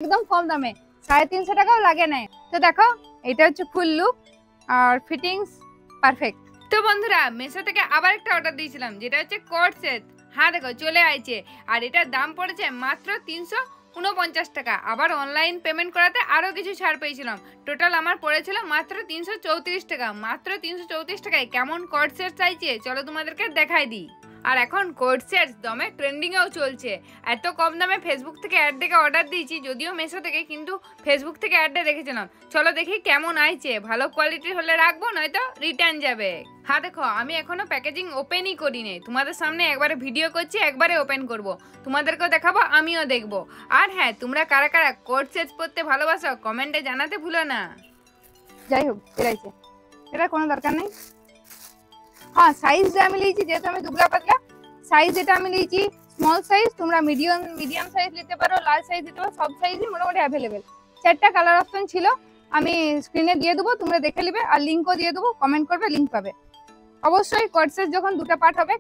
একদম কম দামে 350 টাকাও লাগে না। তো দেখো এটা হচ্ছে ফুল লুক আর ফিটিংস পারফেক্ট। তো বন্ধুরা মেশো থেকে আবার একটা অর্ডার দিয়েছিলাম যেটা হচ্ছে কোট সেট। হ্যাঁ দেখো চলে আইছে আর এটার দাম পড়েছে মাত্র 349 টাকা। আবার অনলাইন পেমেন্ট করাতে আরো কিছু ছাড় পেয়েছিলাম। টোটাল আমার পড়েছিল মাত্র 334 টাকা। মাত্র 334 টাকায় কেমন কোট সেট চাইছে চলো তোমাদেরকে দেখাই দিই। আর এখন কোট সেট দামে ট্রেন্ডিংয়েও চলছে। এত কম দামে ফেসবুক থেকে অ্যাড দেখে অর্ডার দিয়েছি, যদিও মেশো থেকে, কিন্তু ফেসবুক থেকে অ্যাডে দেখেছিলাম। চলো দেখি কেমন আইছে। ভালো কোয়ালিটির হলে রাখবো, নয়তো রিটার্ন যাবে। হ্যাঁ দেখো আমি এখনো প্যাকেজিং ওপেনই করিনি, তোমাদের সামনে একবারে ভিডিও করছি, একবারে ওপেন করব, তোমাদেরকেও দেখাবো, আমিও দেখবো। আর হ্যাঁ, তোমরা কারা কারা কোট সেট পরতে ভালোবাসো কমেন্টে জানাতে ভুলো না। যাই হোক এটাইছে, এটা কোনো দরকার নেই। हाँ साइज जो আমি লিয়েছি যেহেতু আমি দুবলা পাতলা, সাইজ এটা আমি লিয়েছি স্মল সাইজ। তোমরা মিডিয়াম সাইজ নিতে পারো, লার্জ সাইজ নিতে পারো, সব সাইজই মোটামুটি অ্যাভেলেবেল। 4টা কালার অপশন ছিল, আমি স্ক্রিনে দিয়ে দেবো, তোমরা দেখে নিবে। আর লিংকও দিয়ে দেবো, কমেন্ট করবে, লিংক পাবে অবশ্যই। কোট সেট যখন দুটো পার্ট হবে,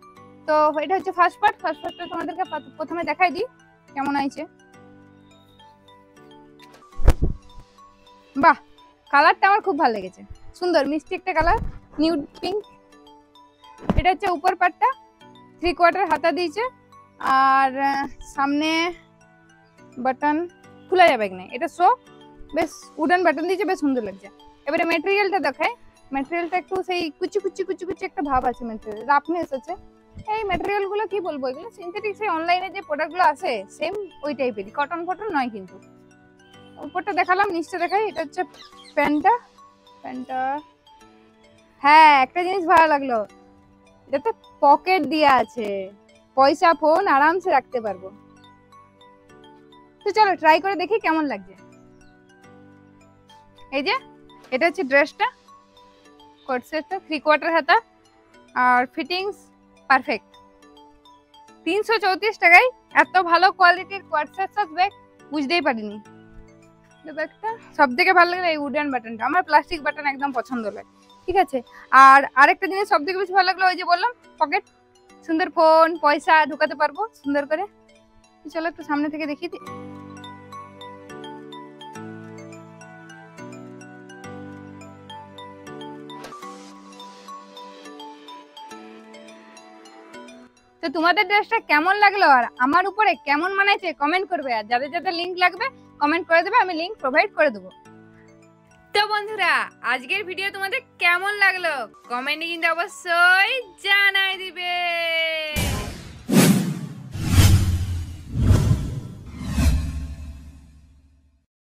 তো এটা হচ্ছে ফার্স্ট পার্টটা তোমাদেরকে প্রথমে দেখাই দিই কেমন আইছে। বাহ, কালারটা আমার খুব ভালো লেগেছে, সুন্দর মিষ্টি একটা কালার, নিউড পিঙ্ক। এটা হচ্ছে উপর পাটটা, 3/4 হাতা দিয়েছে, আর সামনে বাটন খোলা যাবে না, এটা সো বেশ উডেন বাটন দিয়েছে, বেশ সুন্দর লাগছে। এবারে ম্যাটেরিয়ালটা দেখাই। ম্যাটেরিয়ালটা একটু সেই কুচি কুচি একটা ভাব আছে, ম্যাটেরিয়াল রাফনেস আছে। এই ম্যাটেরিয়াল গুলো কি বলবো, এগুলো সিনথেটিক, সেই অনলাইনে যে প্রোডাক্ট গুলো আছে সেম ওই টাইপেরই, কটন নয় কিন্তু। উপরটা দেখালাম, নিচটা দেখাই। এটা হচ্ছে প্যান্টটা। হ্যাঁ একটা জিনিস ভালো লাগলো, এটাতে পকেট দেয়া আছে, পয়সা ফোন আরামসে রাখতে পারবো। তো চলো ট্রাই করে দেখি কেমন লাগছে। এই যে এটা হচ্ছে ড্রেসটা, কোট সেটটা, 3/4 হাতা, আর ফিটিংস পারফেক্ট। 334 টাকায় এত ভালো কোয়ালিটির কোট সেট আসবে বুঝতেই পারিনি। ব্যাগটা সব থেকে ভালো লাগে এই উডেন বাটনটা, আমার প্লাস্টিক বাটন একদম পছন্দ লাগে। ঠিক আছে, আর আরেকটা জিনিস সব থেকে বেশি ভালো লাগলো, ওই যে বললাম পকেট, সুন্দর ফোন পয়সা ঢুকাতে পারবো সুন্দর করে। চলো একটু সামনে থেকে দেখিয়ে দিই। তো তোমাদের ড্রেসটা কেমন লাগলো আর আমার উপরে কেমন মানাইছে কমেন্ট করবে, আর যাদের যাদের লিংক লাগবে কমেন্ট করে দেবে, আমি লিংক প্রোভাইড করে দেবো। তো বন্ধুরা আজকের ভিডিও তোমাদের কেমন লাগলো কমেন্টে কিন্তু অবশ্যই জানাই দিবে।